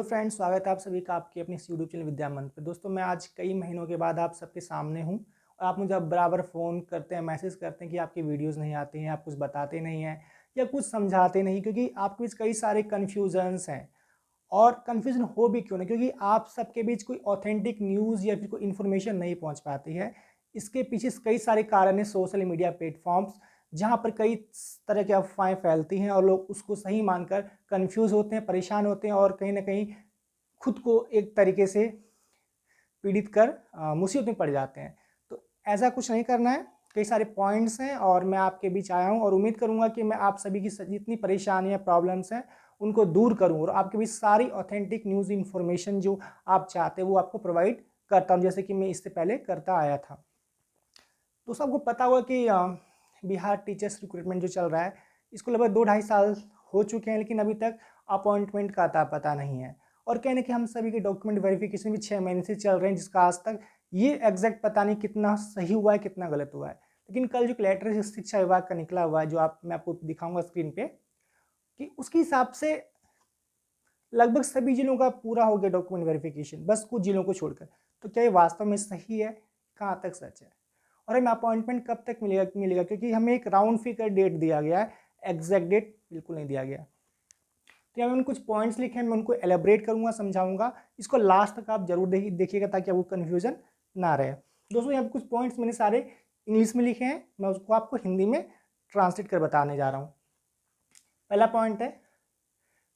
Friends, स्वागत है आप सभी का आपके अपने इस यूट्यूब चैनल विद्या मंत्र पे। दोस्तों, मैं आज कई महीनों के बाद आप सबके सामने हूँ और आप मुझे अब बराबर फ़ोन करते हैं, मैसेज करते हैं कि आपकी वीडियोस नहीं आती हैं, आप कुछ बताते नहीं हैं या कुछ समझाते नहीं, क्योंकि आपके बीच कई सारे कन्फ्यूजन्स हैं। और कन्फ्यूजन हो भी क्यों ना, क्योंकि आप सबके बीच कोई ऑथेंटिक न्यूज़ या फिर कोई इन्फॉर्मेशन नहीं पहुँच पाती है। इसके पीछे कई सारे कारण हैं, सोशल मीडिया प्लेटफॉर्म्स जहाँ पर कई तरह की अफवाहें फैलती हैं और लोग उसको सही मानकर कन्फ्यूज़ होते हैं, परेशान होते हैं और कहीं ना कहीं खुद को एक तरीके से पीड़ित कर मुसीबत में पड़ जाते हैं। तो ऐसा कुछ नहीं करना है। कई सारे पॉइंट्स हैं और मैं आपके बीच आया हूं और उम्मीद करूंगा कि मैं आप सभी की जितनी परेशानियां, प्रॉब्लम्स हैं, उनको दूर करूं और आपके बीच सारी ऑथेंटिक न्यूज़ इन्फॉर्मेशन जो आप चाहते हैं वो आपको प्रोवाइड करता हूं, जैसे कि मैं इससे पहले करता आया था। तो सबको पता होगा कि बिहार टीचर्स रिक्रूटमेंट जो चल रहा है, इसको लगभग 2-2.5 साल हो चुके हैं, लेकिन अभी तक अपॉइंटमेंट का अता पता नहीं है। और कहने कि हम सभी के डॉक्यूमेंट वेरिफिकेशन भी 6 महीने से चल रहे हैं, जिसका आज तक ये एग्जैक्ट पता नहीं कितना सही हुआ है, कितना गलत हुआ है। लेकिन कल जो लेटर शिक्षा विभाग का निकला हुआ है, जो मैं आपको दिखाऊंगा स्क्रीन पे, कि उसके हिसाब से लगभग सभी जिलों का पूरा हो गया डॉक्यूमेंट वेरिफिकेशन, बस कुछ जिलों को छोड़कर। तो क्या ये वास्तव में सही है? कहाँ तक सच है? और हमें अपॉइंटमेंट कब तक मिलेगा, क्योंकि हमें एक राउंड फिगर डेट दिया गया है, एग्जैक्ट डेट बिल्कुल नहीं दिया गया। तो यहाँ मैंने कुछ पॉइंट्स लिखे हैं, मैं उनको एलेबरेट करूंगा, समझाऊंगा। इसको लास्ट तक आप जरूर देखिएगा ताकि आपको कन्फ्यूजन ना रहे। दोस्तों, यहाँ कुछ पॉइंट्स मैंने सारे इंग्लिश में लिखे हैं, मैं उसको आपको हिंदी में ट्रांसलेट कर बताने जा रहा हूँ। पहला पॉइंट है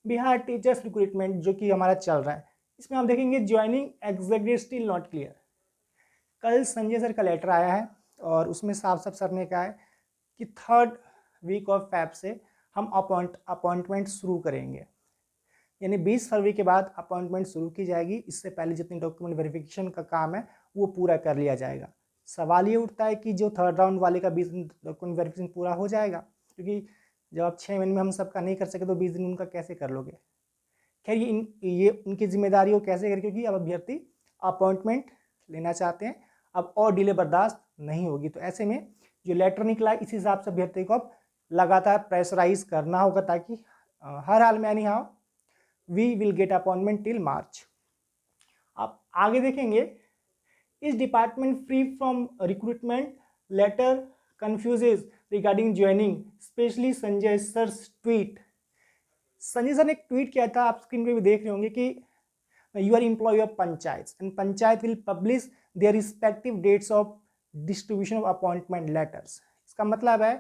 बिहार टीचर्स रिक्रूटमेंट, जो कि हमारा चल रहा है। इसमें आप देखेंगे joining exact date still not clear. कल संजय सर का लेटर आया है और उसमें साफ साफ सर ने कहा है कि 3rd वीक ऑफ फेब से हम अपॉइंटमेंट शुरू करेंगे, यानी 20 फरवरी के बाद अपॉइंटमेंट शुरू की जाएगी। इससे पहले जितनी डॉक्यूमेंट वेरिफिकेशन का काम है वो पूरा कर लिया जाएगा। सवाल ये उठता है कि जो 3rd राउंड वाले का 20 दिन डॉक्यूमेंट वेरिफिकेशन पूरा हो जाएगा, क्योंकि जब आप 6 महीने में हम सबका नहीं कर सके तो 20 दिन उनका कैसे कर लोगे? खैर, ये उनकी जिम्मेदारी वो कैसे करें, क्योंकि अब अभ्यर्थी अपॉइंटमेंट लेना चाहते हैं, अब और डिले बर्दाश्त नहीं होगी। तो ऐसे में जो लेटर निकला है, इस हिसाब से अभ्यर्थी को अब लगातार प्रेशराइज करना होगा, ताकि हर हाल में anyhow we will get appointment till March. आप आगे देखेंगे, इस department free from recruitment letter confuses regarding joining, specially Sanjay sir tweet. Sanjay sir ने एक ट्वीट किया था, आप स्क्रीन पे भी देख रहे होंगे, कि you are employ of panchayat and panchayat will publish their respective dates of distribution of appointment letters. इसका मतलब है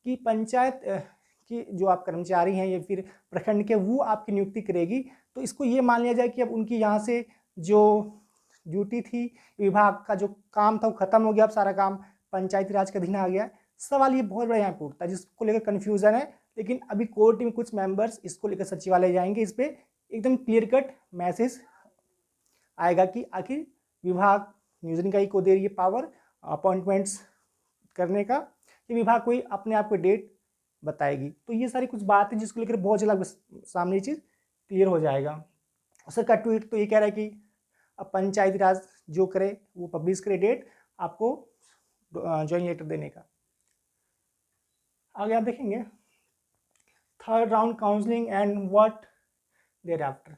कि पंचायत की जो आप कर्मचारी हैं या फिर प्रखंड के, वो आपकी नियुक्ति करेगी। तो इसको ये मान लिया जाए कि अब उनकी यहाँ से जो ड्यूटी थी, विभाग का जो काम था, वो खत्म हो गया, अब सारा काम पंचायती राज के अधीन आ गया। सवाल ये बहुत बड़ा यहाँ पे उठता है, जिसको लेकर कन्फ्यूजन है, लेकिन अभी कोर्ट में कुछ मेंबर्स इसको लेकर सचिवालय जाएंगे, इस पर एकदम क्लियर कट मैसेज आएगा कि आखिर विभाग नियोजन इकाई को दे रही है पावर अपॉइंटमेंट्स करने का, कि विभाग कोई अपने आप को डेट बताएगी। तो ये सारी कुछ बात है जिसको लेकर बहुत जल्द सामने ये चीज़ क्लियर हो जाएगा। सर का ट्वीट तो ये कह रहा है कि अब पंचायती राज जो करे वो पब्लिश करे डेट आपको ज्वाइन लेटर देने का। आगे आप देखेंगे 3rd round counselling and what thereafter.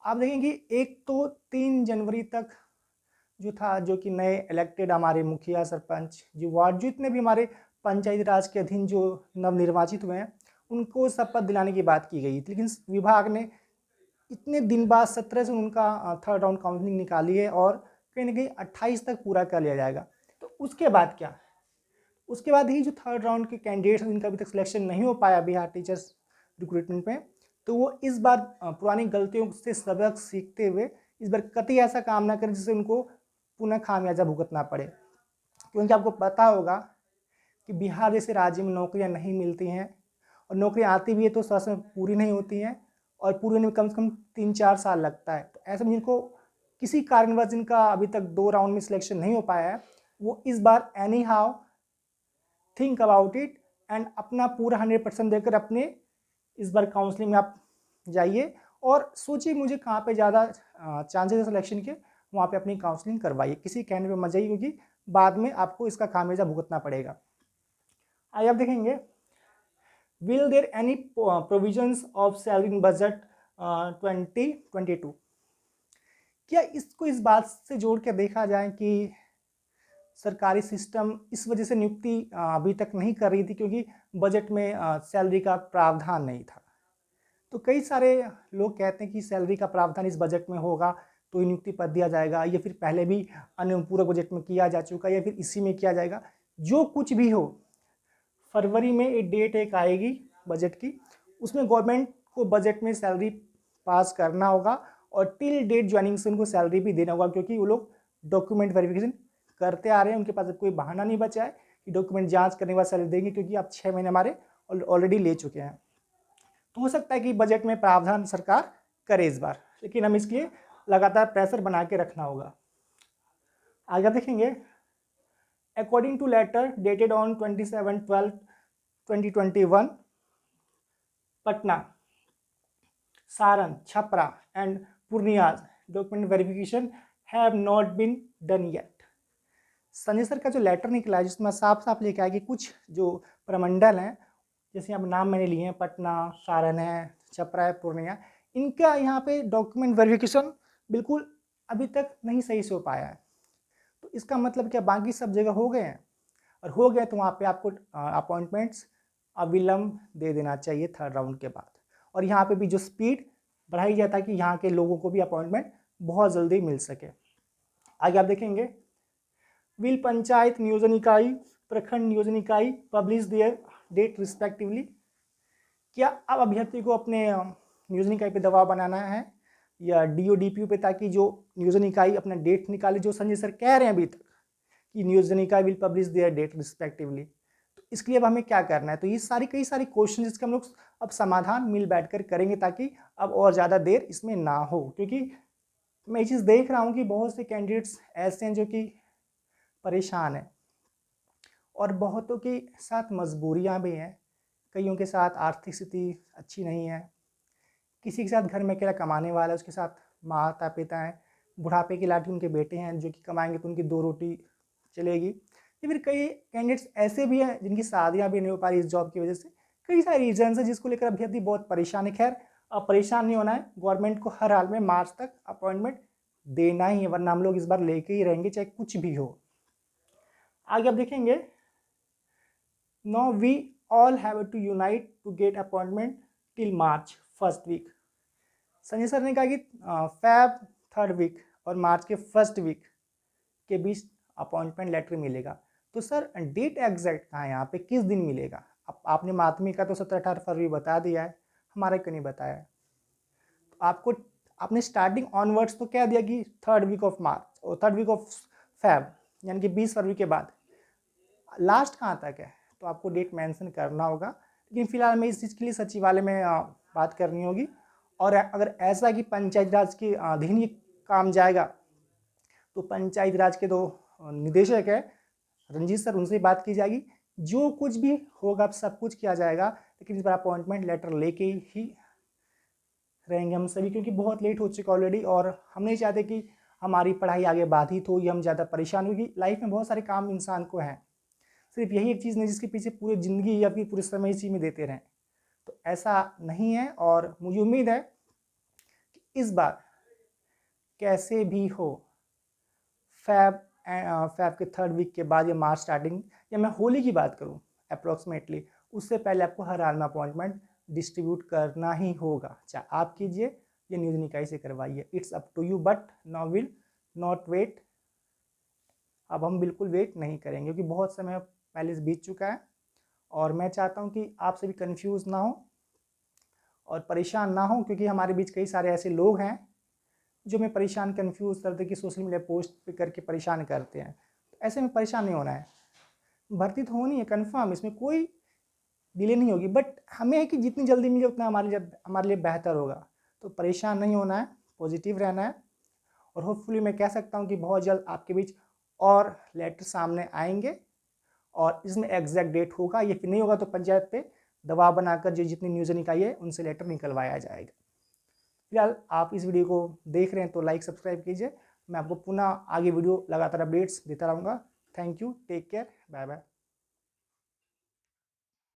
आप देखेंगे 1 तो 3 जनवरी तक जो था, जो कि नए इलेक्टेड हमारे मुखिया, सरपंच, जो वार्ड, जो इतने भी हमारे पंचायती राज के अधीन जो नवनिर्वाचित हुए हैं, उनको शपथ दिलाने की बात की गई थी। लेकिन विभाग ने इतने दिन बाद 17 से उनका 3rd राउंड काउंसलिंग निकाली है और कहीं ना कहीं 28 तक पूरा कर लिया जाएगा। तो उसके बाद क्या? उसके बाद ही जो 3rd राउंड के कैंडिडेट्स हैं, जिनका अभी तक सिलेक्शन नहीं हो पाया बिहार टीचर्स रिक्रूटमेंट में, तो वो इस बार पुरानी गलतियों से सबक सीखते हुए इस बार कतई ऐसा काम ना करें जिससे उनको पुनः खामियाजा भुगतना पड़े। क्योंकि आपको पता होगा कि बिहार जैसे राज्य में नौकरियां नहीं मिलती हैं, और नौकरियां आती भी है तो समय पूरी नहीं होती हैं, और पूरे होने में कम से कम 3-4 साल लगता है। तो ऐसे में जिनको किसी कारणवश जिनका अभी तक 2 राउंड में सिलेक्शन नहीं हो पाया है, वो इस बार anyhow think about it and अपना पूरा 100% देकर अपने इस बार काउंसलिंग में आप जाइए और सोचिए मुझे कहाँ पे ज़्यादा चांसेस है सिलेक्शन के, वहाँ पे अपनी काउंसलिंग करवाइए। किसी कहने पे मत जाइए, क्योंकि बाद में आपको इसका खामियाजा भुगतना पड़ेगा। आइए आप देखेंगे, will there any provisions of salary in budget 2022। क्या इसको इस बात से जोड़ के देखा जाए कि सरकारी सिस्टम इस वजह से नियुक्ति अभी तक नहीं कर रही थी क्योंकि बजट में सैलरी का प्रावधान नहीं था। तो कई सारे लोग कहते हैं कि सैलरी का प्रावधान इस बजट में होगा तो ही नियुक्ति पद दिया जाएगा, या फिर पहले भी अनुपूरक बजट में किया जा चुका, या फिर इसी में किया जाएगा। जो कुछ भी हो, फरवरी में एक डेट एक आएगी बजट की, उसमें गवर्नमेंट को बजट में सैलरी पास करना होगा और टिल डेट ज्वाइनिंग से उनको सैलरी भी देना होगा, क्योंकि वो लोग डॉक्यूमेंट वेरिफिकेशन करते आ रहे हैं। उनके पास अब कोई बहाना नहीं बचा है कि डॉक्यूमेंट जांच करने के बाद सैलरी देंगे, क्योंकि आप 6 महीने हमारे ऑलरेडी ले चुके हैं। तो हो सकता है कि बजट में प्रावधान सरकार करे इस बार, लेकिन हम इसके लिए लगातार प्रेशर बना के रखना होगा। आगे देखेंगे, according to letter dated on 27/12/2021, Patna, Saran, Chhapra and Purnia document verification have not been done yet. Sanjay sir का जो लेटर निकला है जिसमें साफ साफ लिखा है कि कुछ जो प्रमंडल हैं, जैसे यहाँ नाम मैंने लिए हैं, पटना, सारण है, छपरा है, पूर्णिया, इनका यहाँ पे डॉक्यूमेंट वेरिफिकेशन बिल्कुल अभी तक नहीं सही से हो पाया है। तो इसका मतलब क्या बाकी सब जगह हो गए हैं? और हो गए तो वहाँ पे आपको अपॉइंटमेंट्स अविलंब दे देना चाहिए 3rd राउंड के बाद। और यहाँ पे भी जो स्पीड बढ़ाई जाए ताकि यहाँ के लोगों को भी अपॉइंटमेंट बहुत जल्दी मिल सके। आगे आप देखेंगे, विल पंचायत नियोजन इकाई, प्रखंड नियोजन इकाई पब्लिश देयर डेट रिस्पेक्टिवली। क्या अब अभ्यर्थी को अपने नियोजन इकाई पे दबाव बनाना है या DO DPO पे, ताकि जो नियोजन इकाई अपना डेट निकाले, जो संजय सर कह रहे हैं अभी तक कि नियोजन इकाई will publish their date respectively. तो इसके लिए अब हमें क्या करना है? तो ये कई सारी क्वेश्चन जिसके हम लोग अब समाधान मिल बैठकर करेंगे ताकि अब और ज़्यादा देर इसमें ना हो, क्योंकि मैं ये चीज़ देख रहा हूँ कि बहुत से कैंडिडेट्स ऐसे हैं जो कि परेशान हैं और बहुतों के साथ मजबूरियाँ भी हैं, कईयों के साथ आर्थिक स्थिति अच्छी नहीं है, किसी के साथ घर में अकेला कमाने वाला है, उसके साथ माता पिता हैं, बुढ़ापे की लाठी उनके बेटे हैं जो कि कमाएंगे तो उनकी 2 रोटी चलेगी, या फिर कई कैंडिडेट्स ऐसे भी हैं जिनकी शादियां भी नहीं हो पा रही इस जॉब की वजह से। कई सारे रीजन है जिसको लेकर अभ्यर्थी बहुत परेशान है। खैर, अब परेशान नहीं होना है, गवर्नमेंट को हर हाल में मार्च तक अपॉइंटमेंट देना ही है, वरना हम लोग इस बार लेके ही रहेंगे चाहे कुछ भी हो। आगे आप देखेंगे, no we all have to unite to get appointment till March 1st week. Sanjay sir ने कहा कि Feb 3rd वीक और मार्च के 1st वीक के बीच अपॉइंटमेंट लेटर मिलेगा। तो सर डेट एग्जैक्ट कहाँ है यहाँ पे, किस दिन मिलेगा? आपने माध्यमिक का तो 17-18 फरवरी बता दिया है, हमारा क्यों नहीं बताया है? तो आपने स्टार्टिंग ऑनवर्ड्स तो कह दिया कि 3rd वीक ऑफ मार्च और 3rd वीक ऑफ Feb, यानी कि 20 फरवरी के बाद। लास्ट कहाँ तक है? तो आपको डेट मेंशन करना होगा, लेकिन फिलहाल में इस चीज़ के लिए सचिवालय में बात करनी होगी। और अगर ऐसा कि पंचायत राज के अधीन ही काम जाएगा तो पंचायत राज के 2 निदेशक है रंजीत सर, उनसे बात की जाएगी। जो कुछ भी होगा सब कुछ किया जाएगा, लेकिन इस बार अपॉइंटमेंट लेटर लेके ही रहेंगे हम सभी, क्योंकि बहुत लेट हो चुका ऑलरेडी और हम नहीं चाहते कि हमारी पढ़ाई आगे बाधित हो या हम ज़्यादा परेशान हो, क्योंकि लाइफ में बहुत सारे काम इंसान को हैं, सिर्फ यही एक चीज़ नहीं जिसके पीछे पूरी ज़िंदगी या फिर पूरे समय इसी में देते रहें। तो ऐसा नहीं है और मुझे उम्मीद है कि इस बार कैसे भी हो फैब के 3rd वीक के बाद या मार्च स्टार्टिंग, या मैं होली की बात करूं अप्रोक्सीमेटली, उससे पहले आपको हर हाल में अपॉइंटमेंट डिस्ट्रीब्यूट करना ही होगा, चाहे आप कीजिए या नियोजन इकाई से करवाइए। It's up to you, but now will not wait. अब हम बिल्कुल वेट नहीं करेंगे क्योंकि बहुत समय पहले से बीत चुका है और मैं चाहता हूं कि आप सभी कंफ्यूज ना हो और परेशान ना हो, क्योंकि हमारे बीच कई सारे ऐसे लोग हैं जो हमें परेशान कंफ्यूज करते कि सोशल मीडिया पोस्ट पे करके परेशान करते हैं। तो ऐसे में परेशान नहीं होना है, भर्ती तो होनी है कन्फर्म, इसमें कोई डिले नहीं होगी, बट हमें है कि जितनी जल्दी मिले उतना हमारे लिए बेहतर होगा। तो परेशान नहीं होना है, पॉजिटिव रहना है और होपफुली मैं कह सकता हूँ कि बहुत जल्द आपके बीच और लेटर सामने आएंगे और इसमें एग्जैक्ट डेट होगा, या फिर नहीं होगा तो पंचायत पे दबाव बनाकर जो जितनी नियोजन इकाई है उनसे लेटर निकलवाया जाएगा। फिलहाल आप इस वीडियो को देख रहे हैं तो लाइक सब्सक्राइब कीजिए, मैं आपको पुनः आगे वीडियो लगातार अपडेट्स देता रहूँगा। Thank you, take care, bye bye.